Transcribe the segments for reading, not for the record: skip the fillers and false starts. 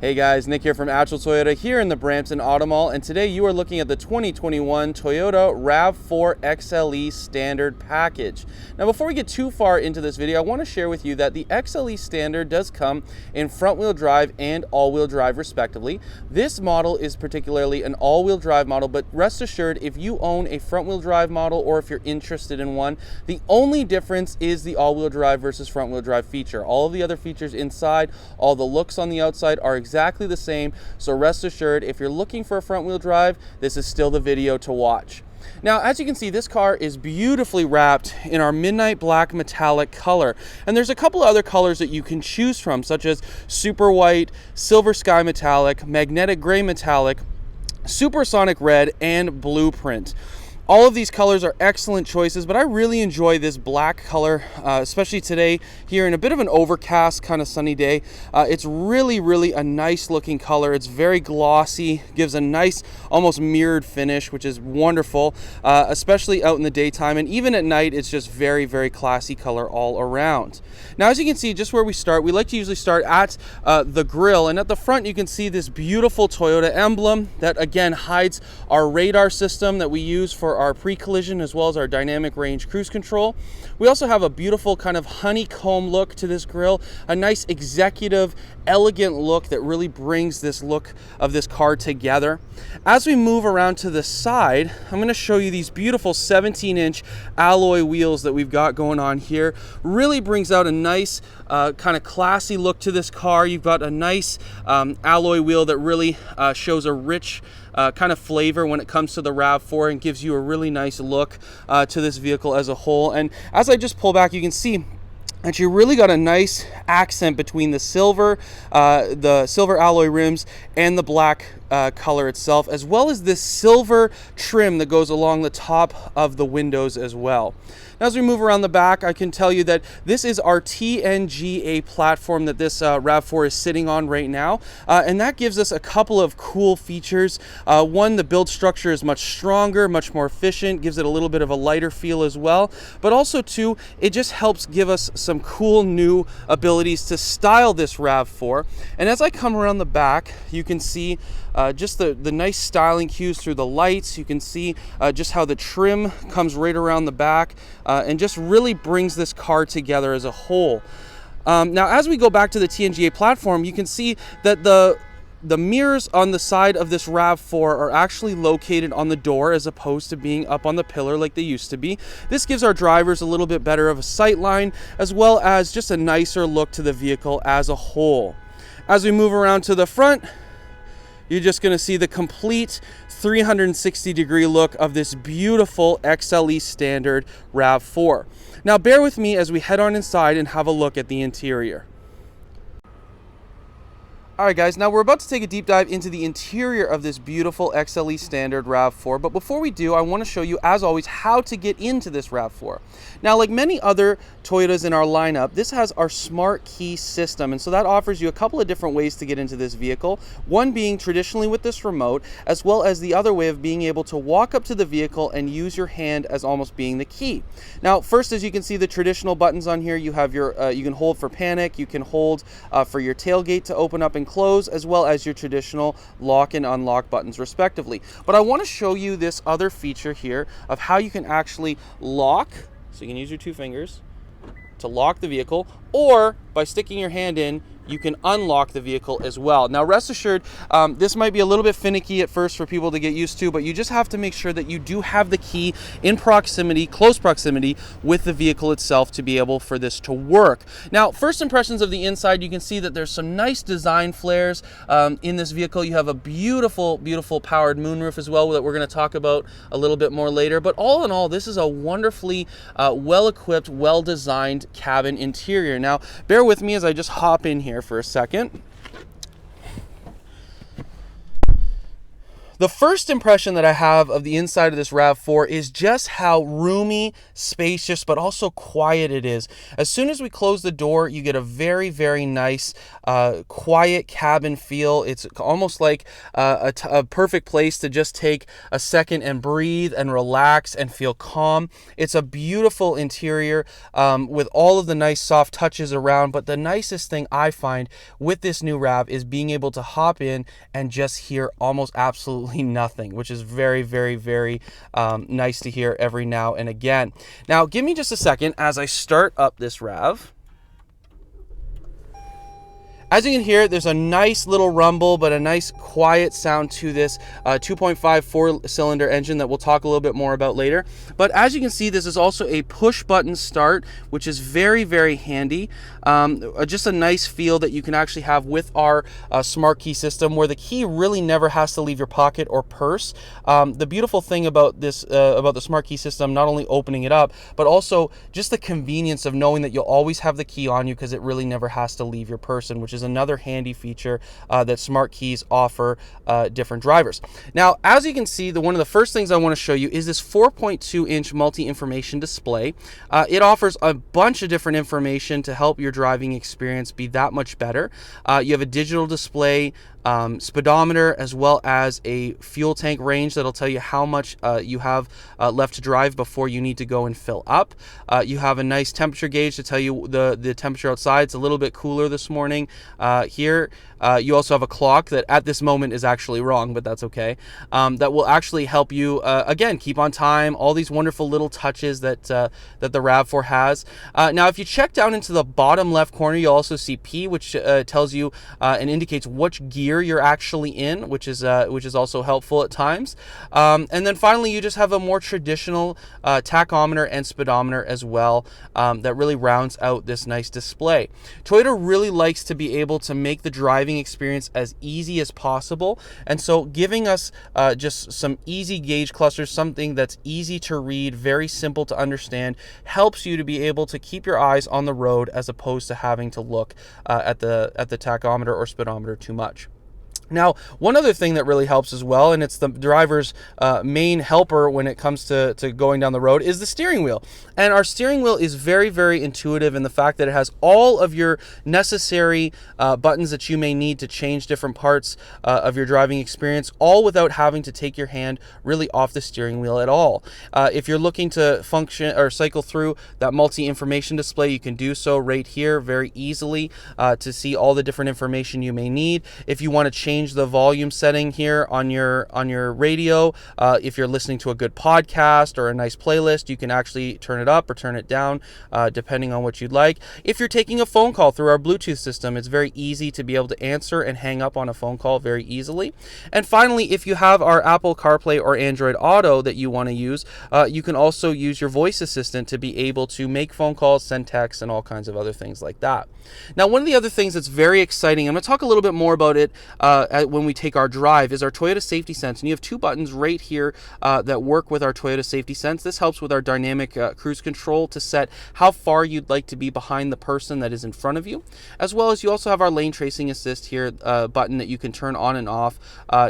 Hey guys, Nick here from Attrell Toyota here in the Brampton Auto Mall, and today you are looking at the 2021 Toyota RAV4 XLE Standard package. Now before we get too far into this video, I want to share with you that the XLE Standard does come in front-wheel drive and all-wheel drive respectively. This model is particularly an all-wheel drive model, but rest assured if you own a front-wheel drive model or if you're interested in one, the only difference is the all-wheel drive versus front-wheel drive feature. All of the other features inside, all the looks on the outside are exactly the same, so rest assured if you're looking for a front wheel drive, this is still the video to watch. Now, as you can see, this car is beautifully wrapped in our midnight black metallic color, and there's a couple other colors that you can choose from, such as super white, silver sky metallic, magnetic gray metallic, supersonic red, and blueprint. All of these colors are excellent choices, but I really enjoy this black color, especially today here in a bit of an overcast kind of sunny day. It's really a nice looking color. It's very glossy, gives a nice almost mirrored finish, which is wonderful, especially out in the daytime, and even at night it's just very classy color all around. Now as you can see, just where we start, we like to usually start at the grille, and at the front you can see this beautiful Toyota emblem that again hides our radar system that we use for our pre-collision as well as our dynamic range cruise control. We also have a beautiful kind of honeycomb look to this grille, a nice executive, elegant look that really brings this look of this car together. As we move around to the side, I'm going to show you these beautiful 17-inch alloy wheels that we've got going on here. Really brings out a nice kind of classy look to this car. You've got a nice alloy wheel that really shows a rich kind of flavor when it comes to the RAV4 and gives you a really nice look to this vehicle as a whole. And as I just pull back, you can see that you really got a nice accent between the silver alloy rims and the black color itself, as well as this silver trim that goes along the top of the windows as well. Now, as we move around the back, I can tell you that this is our TNGA platform that this RAV4 is sitting on right now, and that gives us a couple of cool features. One, the build structure is much stronger, much more efficient, gives it a little bit of a lighter feel as well, but also two, it just helps give us some cool new abilities to style this RAV4. And as I come around the back, you can see just the nice styling cues through the lights. You can see just how the trim comes right around the back and just really brings this car together as a whole. Now, as we go back to the TNGA platform, you can see that the mirrors on the side of this RAV4 are actually located on the door as opposed to being up on the pillar like they used to be. This gives our drivers a little bit better of a sight line, as well as just a nicer look to the vehicle as a whole. As we move around to the front, you're just going to see the complete 360-degree look of this beautiful XLE Standard RAV4. Now bear with me as we head on inside and have a look at the interior. Alright guys, now we're about to take a deep dive into the interior of this beautiful XLE Standard RAV4, but before we do, I want to show you, as always, how to get into this RAV4. Now, like many other Toyotas in our lineup, this has our smart key system, and so that offers you a couple of different ways to get into this vehicle, one being traditionally with this remote, as well as the other way of being able to walk up to the vehicle and use your hand as almost being the key. Now, first, as you can see, the traditional buttons on here, you have your, you can hold for panic, you can hold for your tailgate to open up and close, as well as your traditional lock and unlock buttons respectively. But I want to show you this other feature here of how you can actually lock, so you can use your two fingers to lock the vehicle, or by sticking your hand in, you can unlock the vehicle as well. Now rest assured, this might be a little bit finicky at first for people to get used to, but you just have to make sure that you do have the key in proximity, close proximity with the vehicle itself to be able for this to work. Now, first impressions of the inside, you can see that there's some nice design flares in this vehicle. You have a beautiful powered moonroof as well that we're going to talk about a little bit more later, but all in all, this is a wonderfully well-equipped, well-designed cabin interior. Now bear with me as I just hop in here for a second. The first impression that I have of the inside of this RAV4 is just how roomy, spacious, but also quiet it is. As soon as we close the door, you get a very, very nice, quiet cabin feel. It's almost like a perfect place to just take a second and breathe and relax and feel calm. It's a beautiful interior with all of the nice soft touches around, but the nicest thing I find with this new RAV is being able to hop in and just hear almost absolutely nothing, which is very, very, very nice to hear every now and again. Now, give me just a second as I start up this RAV. As you can hear, there's a nice little rumble, but a nice quiet sound to this 2.5 four-cylinder engine that we'll talk a little bit more about later. But as you can see, this is also a push-button start, which is very, very handy. Just a nice feel that you can actually have with our smart key system, where the key really never has to leave your pocket or purse. The beautiful thing about this, about the smart key system, not only opening it up, but also just the convenience of knowing that you'll always have the key on you because it really never has to leave your person, which is another handy feature that smart keys offer different drivers. Now, as you can see, one of the first things I want to show you is this 4.2-inch multi-information display. It offers a bunch of different information to help your driving experience be that much better. You have a digital display, speedometer, as well as a fuel tank range that'll tell you how much you have left to drive before you need to go and fill up. You have a nice temperature gauge to tell you the temperature outside. It's a little bit cooler this morning here. You also have a clock that at this moment is actually wrong, but that's okay. That will actually help you, again, keep on time, all these wonderful little touches that the RAV4 has. Now, if you check down into the bottom left corner, you'll also see P, which tells you and indicates which gear you're actually in, which is also helpful at times. And then finally, you just have a more traditional tachometer and speedometer as well that really rounds out this nice display. Toyota really likes to be able to make the driving experience as easy as possible, and so giving us just some easy gauge clusters, something that's easy to read, very simple to understand, helps you to be able to keep your eyes on the road as opposed to having to look at the tachometer or speedometer too much. Now, one other thing that really helps as well, and it's the driver's main helper when it comes to going down the road, is the steering wheel. And our steering wheel is very, very intuitive in the fact that it has all of your necessary buttons that you may need to change different parts of your driving experience, all without having to take your hand really off the steering wheel at all. If you're looking to function or cycle through that multi-information display, you can do so right here very easily to see all the different information you may need. If you want to change the volume setting here on your radio, if you're listening to a good podcast or a nice playlist, you can actually turn it up or turn it down depending on what you'd like. If you're taking a phone call through our Bluetooth system, it's very easy to be able to answer and hang up on a phone call very easily. And finally, if you have our Apple CarPlay or Android Auto that you want to use, you can also use your voice assistant to be able to make phone calls, send texts, and all kinds of other things like that. Now, one of the other things that's very exciting, I'm going to talk a little bit more about it when we take our drive, is our Toyota Safety Sense. And you have two buttons right here that work with our Toyota Safety Sense. This helps with our dynamic cruise control to set how far you'd like to be behind the person that is in front of you, as well as you also have our lane tracing assist here button that you can turn on and off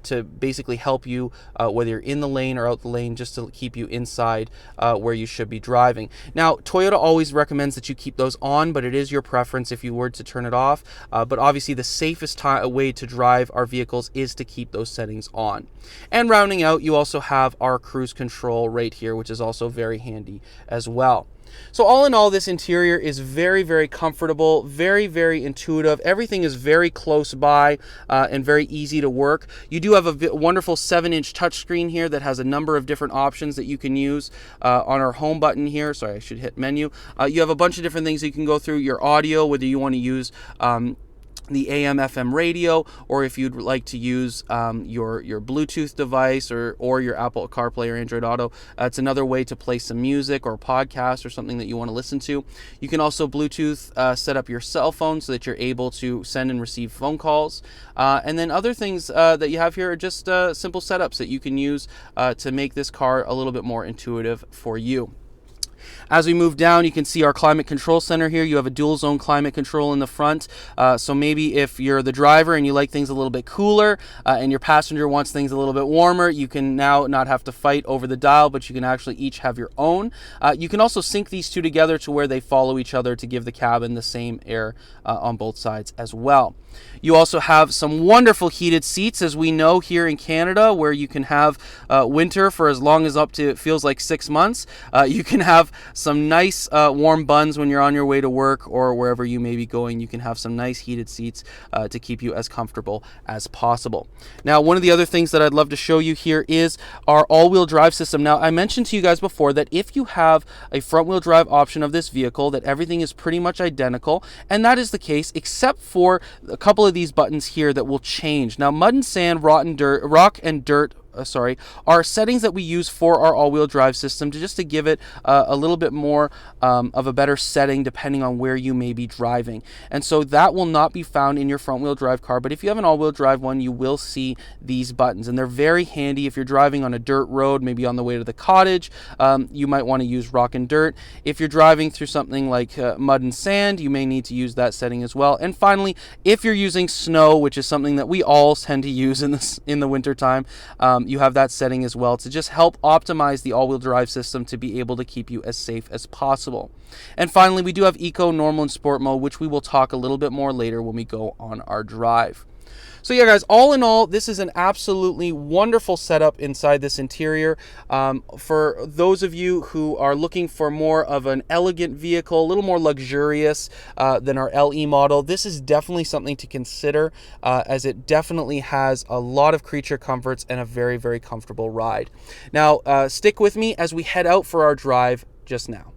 to basically help you whether you're in the lane or out the lane, just to keep you inside where you should be driving. Now, Toyota always recommends that you keep those on, but it is your preference if you were to turn it off. But obviously the safest way to drive our vehicles is to keep those settings on. And rounding out, you also have our cruise control right here, which is also very handy as well. So all in all, this interior is very, very comfortable, very, very intuitive. Everything is very close by and very easy to work. You do have a wonderful 7-inch touchscreen here that has a number of different options that you can use on our home button here. Sorry, I should hit menu. You have a bunch of different things you can go through. Your audio, whether you want to use the AM FM radio, or if you'd like to use your Bluetooth device or your Apple CarPlay or Android Auto, it's another way to play some music or podcast or something that you want to listen to. You can also Bluetooth set up your cell phone so that you're able to send and receive phone calls. And then other things that you have here are just simple setups that you can use to make this car a little bit more intuitive for you. As we move down, you can see our climate control center here. You have a dual zone climate control in the front. So maybe if you're the driver and you like things a little bit cooler and your passenger wants things a little bit warmer, you can now not have to fight over the dial, but you can actually each have your own. You can also sync these two together to where they follow each other to give the cabin the same air on both sides as well. You also have some wonderful heated seats, as we know here in Canada, where you can have winter for as long as up to, it feels like, 6 months. You can have some nice warm buns when you're on your way to work or wherever you may be going. You can have some nice heated seats to keep you as comfortable as possible. Now, one of the other things that I'd love to show you here is our all-wheel drive system. Now, I mentioned to you guys before that if you have a front-wheel drive option of this vehicle, that everything is pretty much identical, and that is the case except for a couple of these buttons here that will change. Now, mud and sand, rock and dirt are settings that we use for our all-wheel drive system to give it a little bit more of a better setting depending on where you may be driving. And so that will not be found in your front-wheel drive car, but if you have an all-wheel drive one, you will see these buttons, and they're very handy if you're driving on a dirt road, maybe on the way to the cottage. You might want to use rock and dirt. If you're driving through something like mud and sand, you may need to use that setting as well. And finally, if you're using snow, which is something that we all tend to use in the winter time, you have that setting as well to just help optimize the all-wheel drive system to be able to keep you as safe as possible. And finally, we do have eco, normal, and sport mode, which we will talk a little bit more later when we go on our drive. So yeah, guys, all in all, this is an absolutely wonderful setup inside this interior. For those of you who are looking for more of an elegant vehicle, a little more luxurious than our LE model, this is definitely something to consider, as it definitely has a lot of creature comforts and a very, very comfortable ride. Now, stick with me as we head out for our drive just now.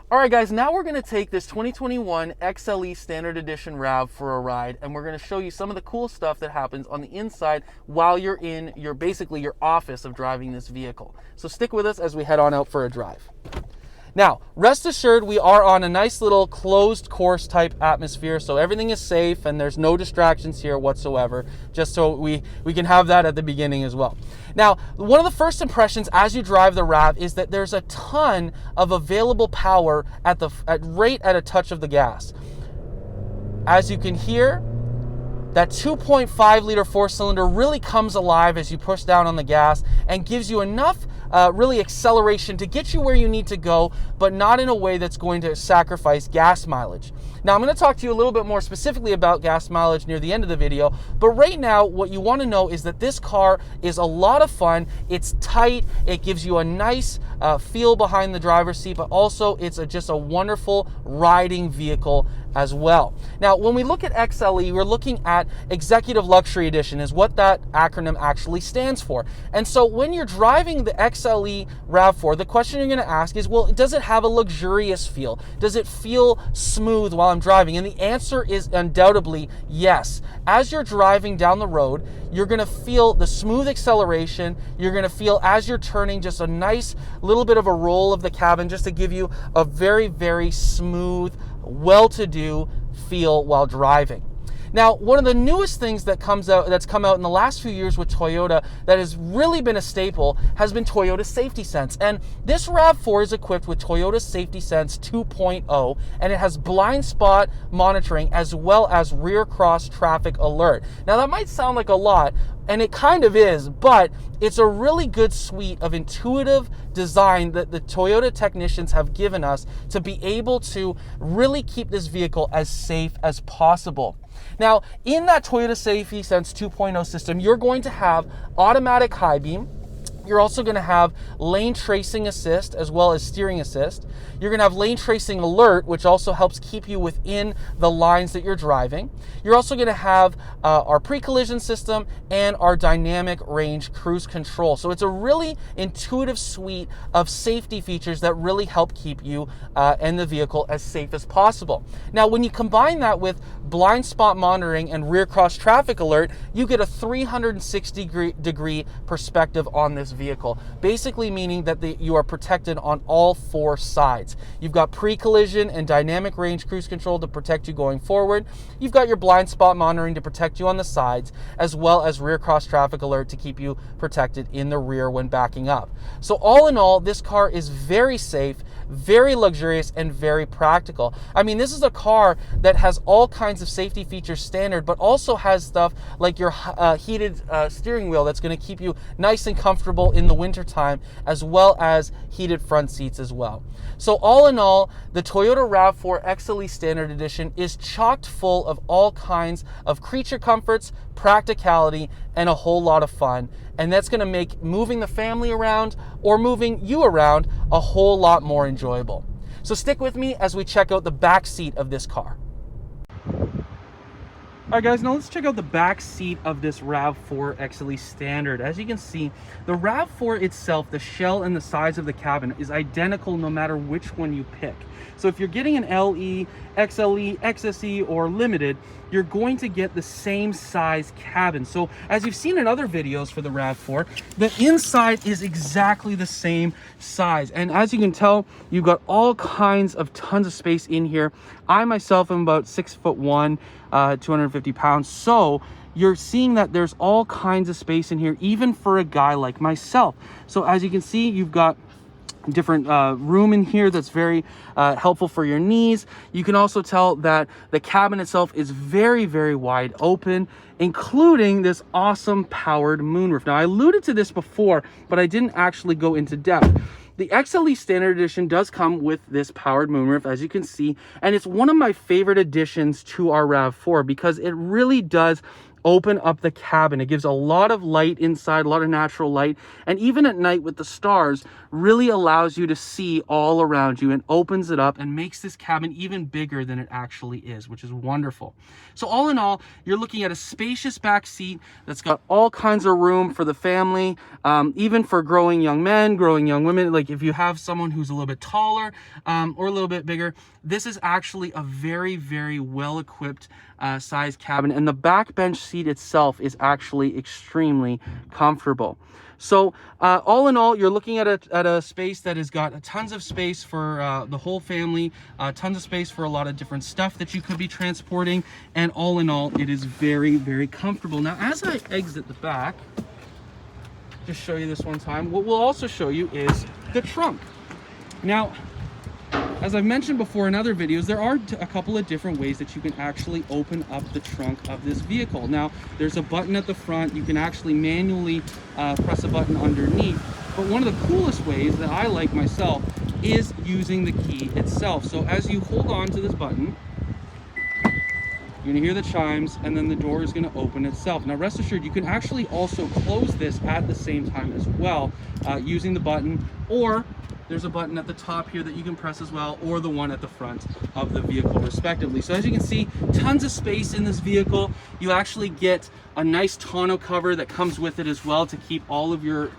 All right, guys, now we're going to take this 2021 XLE Standard Edition RAV for a ride, and we're going to show you some of the cool stuff that happens on the inside while you're in basically your office of driving this vehicle. So stick with us as we head on out for a drive. Now, rest assured, we are on a nice little closed course type atmosphere, so everything is safe and there's no distractions here whatsoever, just so we can have that at the beginning as well. Now, one of the first impressions as you drive the RAV is that there's a ton of available power right at a touch of the gas. As you can hear, that 2.5 liter four-cylinder really comes alive as you push down on the gas and gives you enough really acceleration to get you where you need to go, but not in a way that's going to sacrifice gas mileage. Now, I'm going to talk to you a little bit more specifically about gas mileage near the end of the video, but right now what you want to know is that this car is a lot of fun. It's tight, it gives you a nice feel behind the driver's seat, but also it's just a wonderful riding vehicle as well. Now, when we look at XLE, we're looking at Executive Luxury Edition is what that acronym actually stands for. And so when you're driving the XLE RAV4, the question you're going to ask is, well, does it have a luxurious feel? Does it feel smooth while I'm driving? And the answer is undoubtedly yes. As you're driving down the road, you're going to feel the smooth acceleration. You're going to feel, as you're turning, just a nice little bit of a roll of the cabin just to give you a very, very smooth, well-to-do feel while driving. Now, one of the newest things that's come out in the last few years with Toyota that has really been a staple has been Toyota Safety Sense. And this RAV4 is equipped with Toyota Safety Sense 2.0, and it has blind spot monitoring as well as rear cross traffic alert. Now, that might sound like a lot, and it kind of is, but it's a really good suite of intuitive design that the Toyota technicians have given us to be able to really keep this vehicle as safe as possible. Now, in that Toyota Safety Sense 2.0 system, you're going to have automatic high beam. You're also going to have lane tracing assist as well as steering assist. You're going to have lane tracing alert, which also helps keep you within the lines that you're driving. You're also going to have our pre-collision system and our dynamic range cruise control. So it's a really intuitive suite of safety features that really help keep you and the vehicle as safe as possible. Now, when you combine that with blind spot monitoring and rear cross traffic alert, you get a 360-degree perspective on this this vehicle, basically meaning that you are protected on all 4 sides. You've got pre-collision and dynamic range cruise control to protect you going forward. You've got your blind spot monitoring to protect you on the sides, as well as rear cross traffic alert to keep you protected in the rear when backing up. So all in all, this car is very safe, very luxurious, and very practical. I mean, this is a car that has all kinds of safety features standard, but also has stuff like your heated steering wheel that's going to keep you nice and comfortable in the wintertime, as well as heated front seats as well. So all in all, the Toyota RAV4 XLE Standard Edition is chocked full of all kinds of creature comforts, practicality, and a whole lot of fun. And that's going to make moving the family around or moving you around a whole lot more enjoyable. So stick with me as we check out the back seat of this car. All right, guys, now let's check out the back seat of this RAV4 XLE Standard. As you can see, the RAV4 itself, the shell and the size of the cabin is identical no matter which one you pick. So if you're getting an LE, XLE, XSE, or Limited, you're going to get the same size cabin. So as you've seen in other videos for the RAV4, the inside is exactly the same size. And as you can tell, you've got all kinds of tons of space in here. I myself am about 6'1", 250 pounds. So you're seeing that there's all kinds of space in here, even for a guy like myself. So as you can see, you've got different room in here that's very helpful for your knees. You can also tell that the cabin itself is very, very wide open, including this awesome powered moonroof. Now, I alluded to this before, but I didn't actually go into depth. The XLE Standard Edition does come with this powered moonroof, as you can see, and it's one of my favorite additions to our RAV4 because it really does open up the cabin. It gives a lot of light inside, a lot of natural light, and even at night with the stars, really allows you to see all around you and opens it up and makes this cabin even bigger than it actually is, which is wonderful. So all in all, you're looking at a spacious back seat that's got all kinds of room for the family, even for growing young men, growing young women. Like if you have someone who's a little bit taller or a little bit bigger, this is actually a very, very well-equipped size cabin, and the back bench seat itself is actually extremely comfortable. So all in all, you're looking at a space that has got tons of space for the whole family, tons of space for a lot of different stuff that you could be transporting, and all in all, it is very, very comfortable. Now, as I exit the back, just show you this one time, what we'll also show you is the trunk. Now, as I've mentioned before in other videos, there are a couple of different ways that you can actually open up the trunk of this vehicle. Now, there's a button at the front. You can actually manually press a button underneath. But one of the coolest ways that I like myself is using the key itself. So as you hold on to this button, you're gonna hear the chimes, and then the door is gonna open itself. Now, rest assured, you can actually also close this at the same time as well, using the button, or there's a button at the top here that you can press as well, or the one at the front of the vehicle respectively. So as you can see, tons of space in this vehicle. You actually get a nice tonneau cover that comes with it as well to keep all of your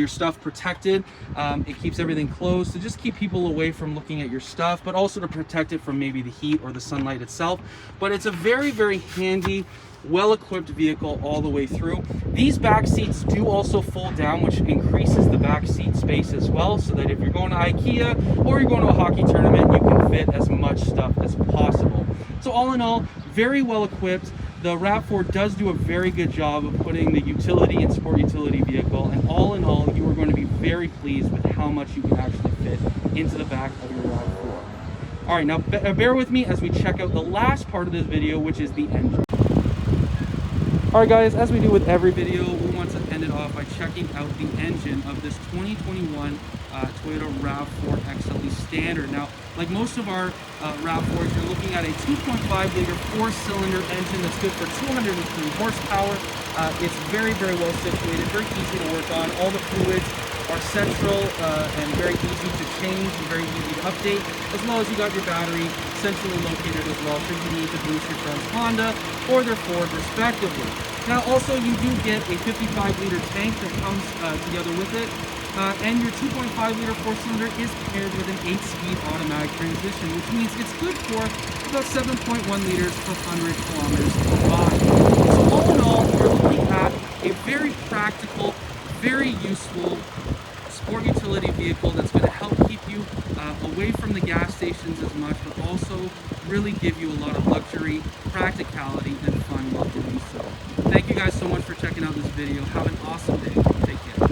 stuff protected. It keeps everything closed to just keep people away from looking at your stuff, but also to protect it from maybe the heat or the sunlight itself. But it's a very, very handy, well-equipped vehicle all the way through. These back seats do also fold down, which increases the back seat space as well, so that if you're going to IKEA or you're going to a hockey tournament, you can fit as much stuff as possible. So all in all, very well equipped. The RAV4 does do a very good job of putting the utility and sport utility vehicle, and all in all, you are going to be very pleased with how much you can actually fit into the back of your RAV4. All right, now bear with me as we check out the last part of this video, which is the engine. All right, guys, as we do with every video, we want to end it off by checking out the engine of this 2021 Toyota RAV4 XLE Standard. Now, like most of our RAV4s, you're looking at a 2.5-liter four-cylinder engine that's good for 203 horsepower. It's very, very well situated, very easy to work on. All the fluids are central and very easy to change and very easy to update, as well as you got your battery centrally located as well should you need to boost your friend's Honda or their Ford respectively. Now also you do get a 55-liter tank that comes together with it, and your 2.5-liter four-cylinder is paired with an 8-speed automatic transmission, which means it's good for about 7.1 liters per 100 kilometers combined. So all in all, we're looking at a very practical, very useful sport utility vehicle that's going to help keep you away from the gas stations as much, but also really give you a lot of luxury, practicality, and fun while doing so. Thank you guys so much for checking out this video. Have an awesome day. Take care.